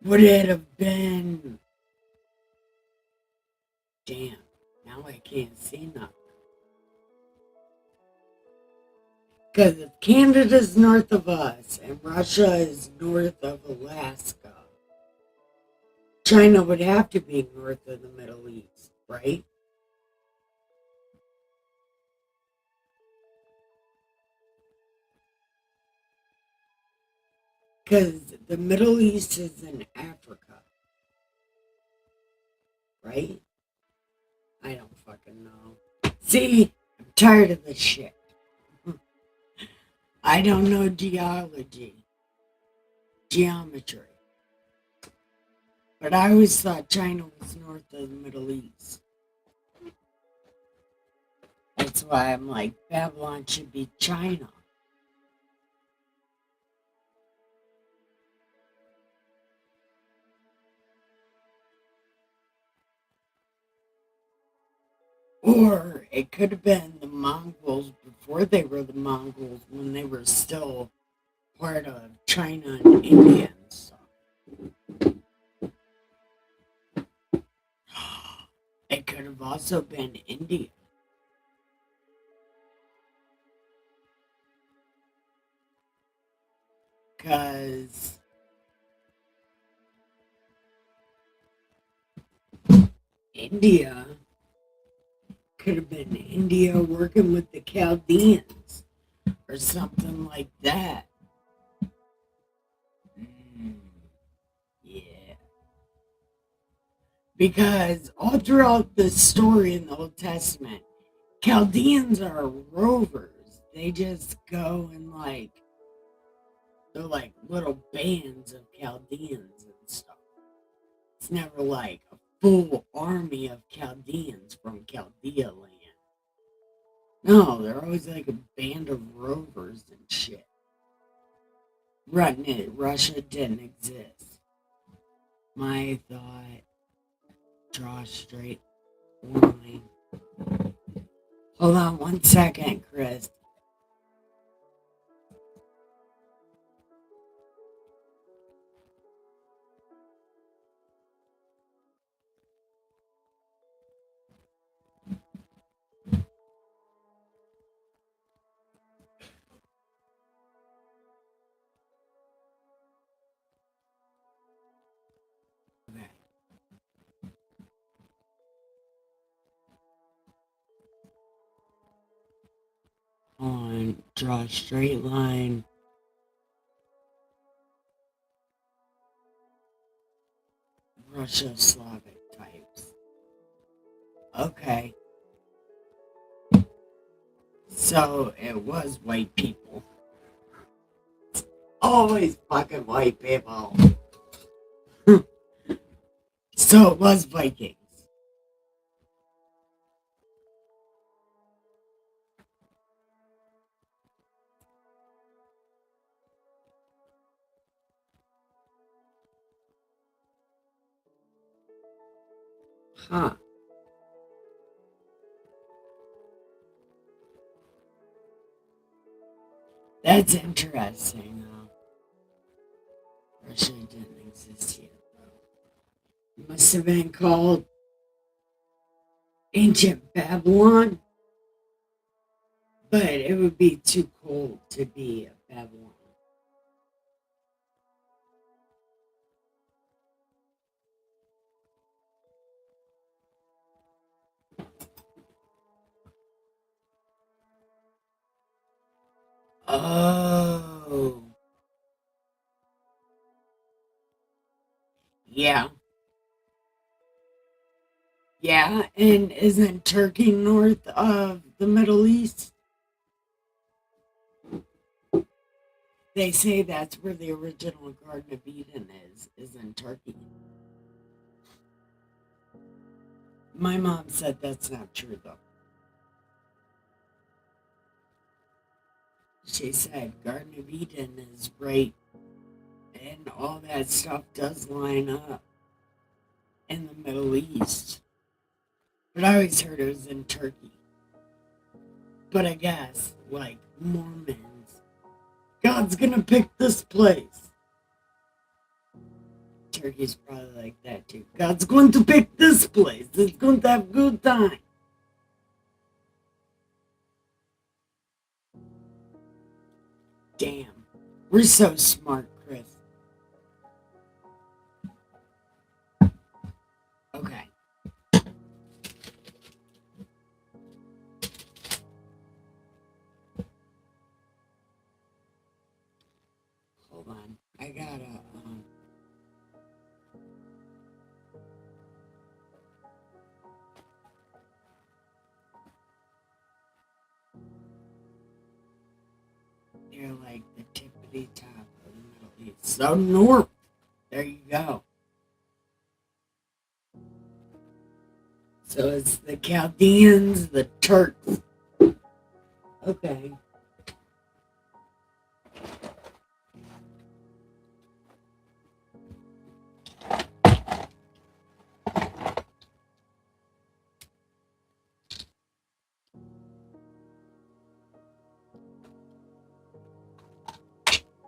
Would it have been. Damn, now I can't see nothing. Because if Canada's north of us and Russia is north of Alaska, China would have to be north of the Middle East, right? Because the Middle East is in Africa, right? I don't fucking know. See, I'm tired of this shit. I don't know geometry. But I always thought China was north of the Middle East. That's why I'm like, Babylon should be China. Or it could have been the Mongols before they were the Mongols, when they were still part of China and India and stuff. It could have also been India. Because India could have been India working with the Chaldeans. or something like that. Mm, yeah. Because all throughout the story in the Old Testament, Chaldeans are rovers. They just go and they're like little bands of Chaldeans and stuff. It's never like a full army of Chaldeans from Chaldea land. No, they're always like a band of rovers and shit. Running it, Russia didn't exist. My thought, draw a straight line. Hold on 1 second, Chris. Okay. On, draw a straight line. Russia Slavic types. Okay. So it was white people. Always fucking white people. So it was Vikings. Huh. That's interesting. Russia didn't exist yet. It must have been called Ancient Babylon, but it would be too cold to be a Babylon. Oh. Yeah. Yeah, and isn't Turkey north of the Middle East? They say that's where the original Garden of Eden is in Turkey. My mom said that's not true, though. She said Garden of Eden is right, and all that stuff does line up in the Middle East. But I always heard it was in Turkey. But I guess, like Mormons, God's gonna pick this place. Turkey's probably like that too. God's going to pick this place. It's going to have a good time. Damn. We're so smart, Chris. Okay. Hold on. I gotta, they're like the tippity top of the Middle East. So north. There you go. So it's the Chaldeans, the Turks. Okay.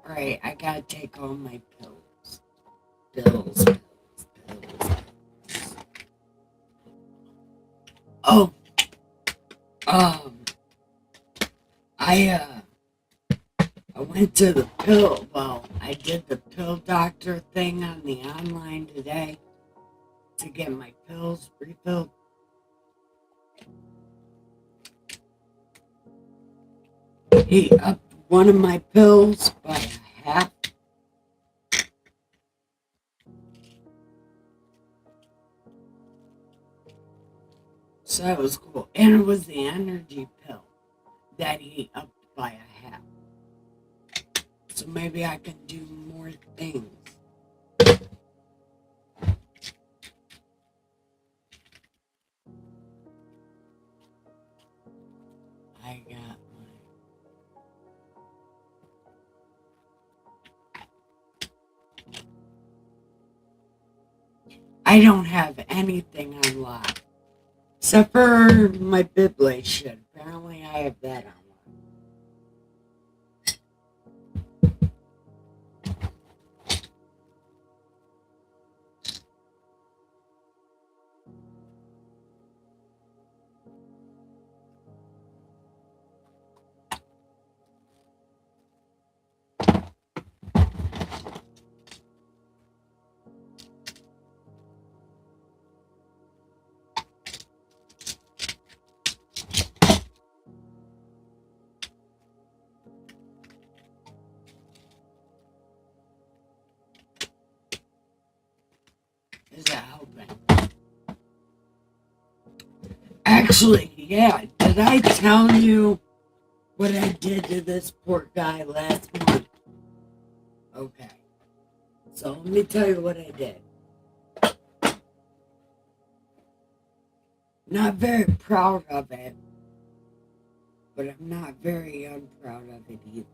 Alright, I gotta take all my pills. Pills. Oh, um, I went to the pill. Well, I did the pill doctor thing on the online today to get my pills refilled. He upped one of my pills by a half. So that was cool. And it was the energy pill that he upped by a half. So maybe I can do more things. I got I don't have anything unlocked. Except for my Beyblade shit. Apparently I have that unlocked. Is that helping? Actually, yeah. Did I tell you what I did to this poor guy last month? Okay. So let me tell you what I did. Not very proud of it, but I'm not very unproud of it either.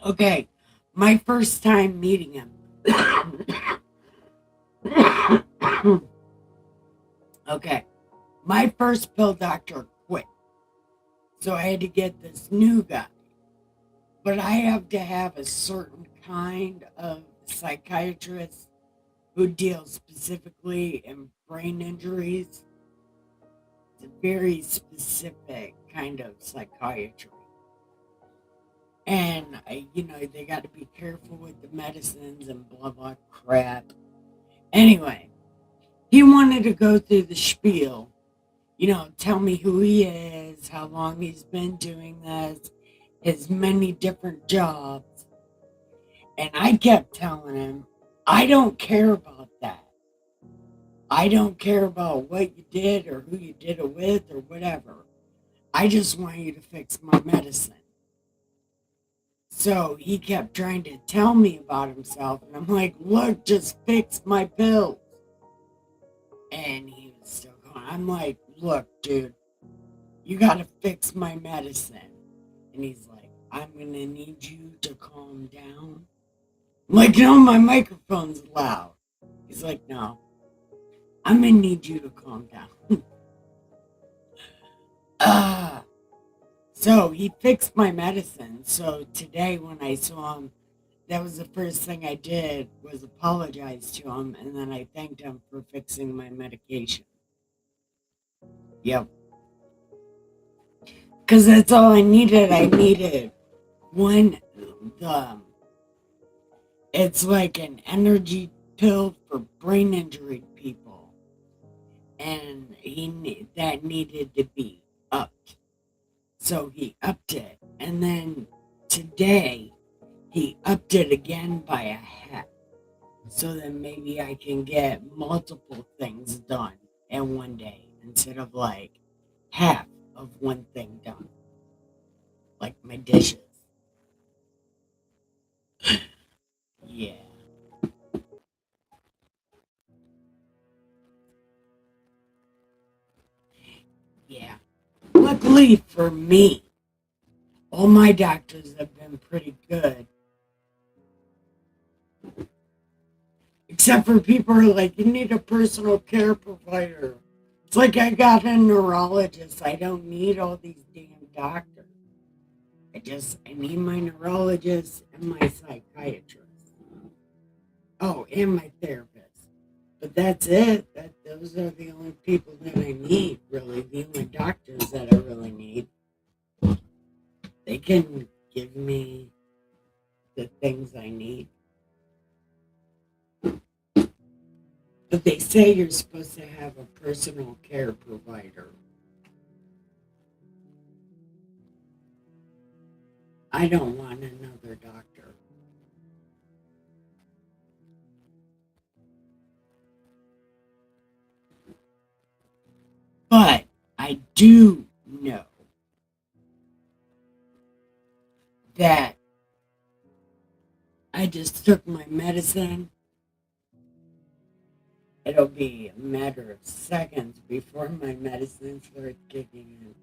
Okay, my first time meeting him. Okay, my first pill doctor quit. So I had to get this new guy. But I have to have a certain kind of psychiatrist who deals specifically in brain injuries. It's a very specific kind of psychiatry. And, they got to be careful with the medicines and blah, blah, crap. Anyway, he wanted to go through the spiel, tell me who he is, how long he's been doing this, his many different jobs. And I kept telling him, I don't care about that. I don't care about what you did or who you did it with or whatever. I just want you to fix my medicine. So he kept trying to tell me about himself. And I'm like, look, just fix my pills. And he was still going. I'm like, look, dude, you got to fix my medicine. And he's like, I'm going to need you to calm down. I'm like, no, my microphone's loud. He's like, no, I'm going to need you to calm down. So he fixed my medicine. So today when I saw him, that was the first thing I did was apologize to him. And then I thanked him for fixing my medication. Yep. Because that's all I needed. I needed it's like an energy pill for brain injured people. And that needed to be upped. So he upped it. And then today, he upped it again by a half. So then maybe I can get multiple things done in one day instead of like half of one thing done. Like my dishes. Yeah. Yeah. Luckily for me, all my doctors have been pretty good. Except for people who are like, you need a personal care provider. It's like I got a neurologist. I don't need all these damn doctors. I need my neurologist and my psychiatrist. Oh, and my therapist. But that's it. Those are the only people that I need, really. The only doctors that I really need. They can give me the things I need. But they say you're supposed to have a personal care provider. I don't want another doctor. But I do know that I just took my medicine. It'll be a matter of seconds before my medicine starts kicking in.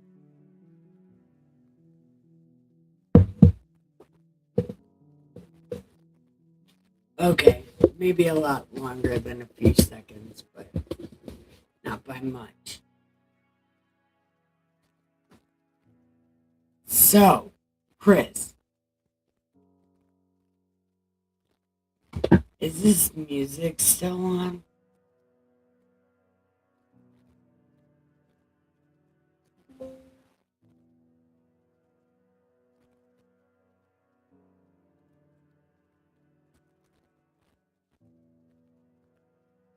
Okay, maybe a lot longer than a few seconds, but not by much. So, Chris, is this music still on?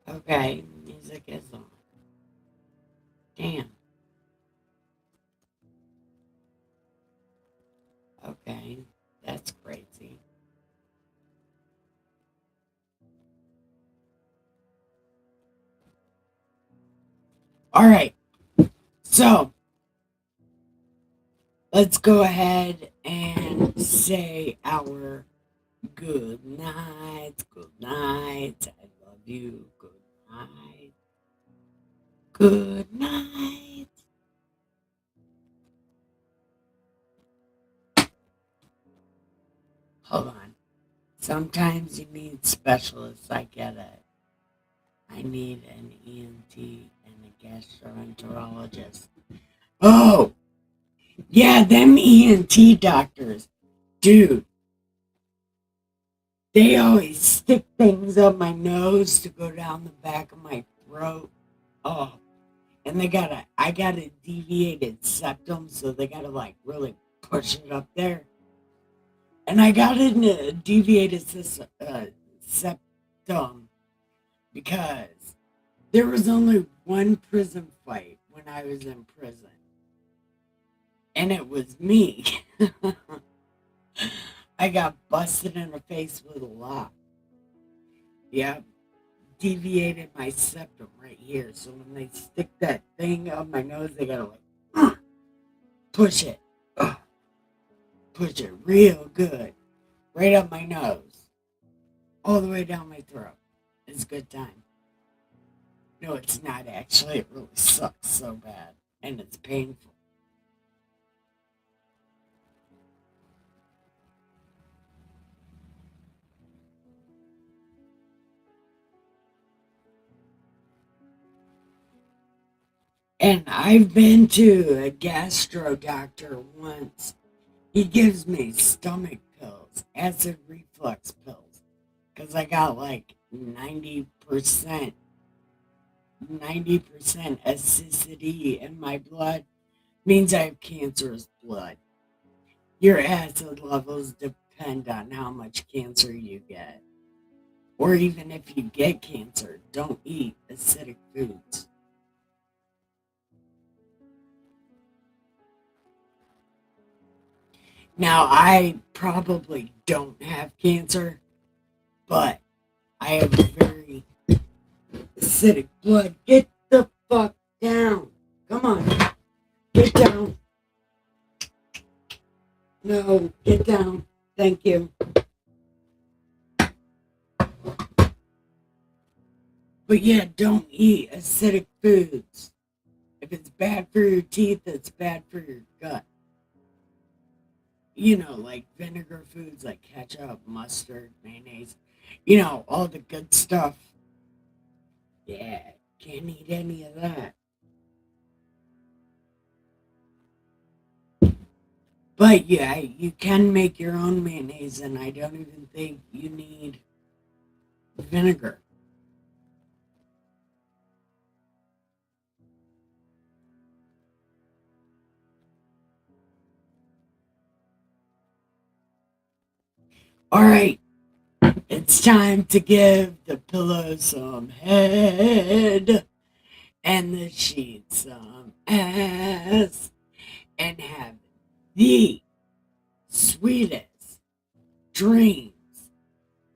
Okay, music is on. Damn. Okay, that's crazy. All right, so let's go ahead and say our good night, good night. I love you. Good night. Good night. Hold on. Sometimes you need specialists. I get it. I need an ENT and a gastroenterologist. Oh, yeah, them ENT doctors. Dude, they always stick things up my nose to go down the back of my throat. Oh, and I got a deviated septum, so they gotta like really push it up there. And I got a deviated septum because there was only one prison fight when I was in prison, and it was me. I got busted in the face with a lock. Yeah, deviated my septum right here. So when they stick that thing up my nose, they gotta like push it, push it real good, right up my nose, all the way down my throat. It's a good time. No, it's not actually. It really sucks so bad, and it's painful. And I've been to a gastro doctor once. He gives me stomach pills, acid reflux pills, because I got like 90% acidity in my blood. Means I have cancerous blood. Your acid levels depend on how much cancer you get. Or even if you get cancer, don't eat acidic foods. Now, I probably don't have cancer, but I have a very acidic blood. Get the fuck down. Come on. Get down. No, get down. Thank you. But yeah, don't eat acidic foods. If it's bad for your teeth, it's bad for your gut. Like vinegar foods like ketchup, mustard, mayonnaise, all the good stuff. Yeah, can't eat any of that. But yeah, you can make your own mayonnaise, and I don't even think you need vinegar. All right, It's time to give the pillow some head and the sheets some ass and have the sweetest dreams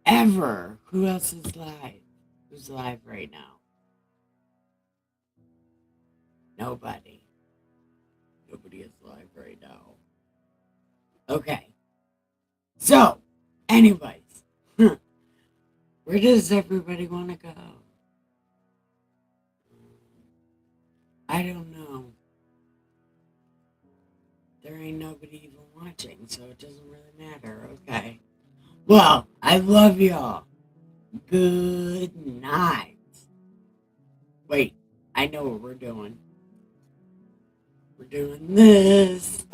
ever. Who else is live? Who's live right now? Nobody. Nobody is live right now. Okay. So, anyways, where does everybody want to go? I don't know. There ain't nobody even watching, so it doesn't really matter. Okay. Well, I love y'all. Good night. Wait, I know what we're doing. We're doing this.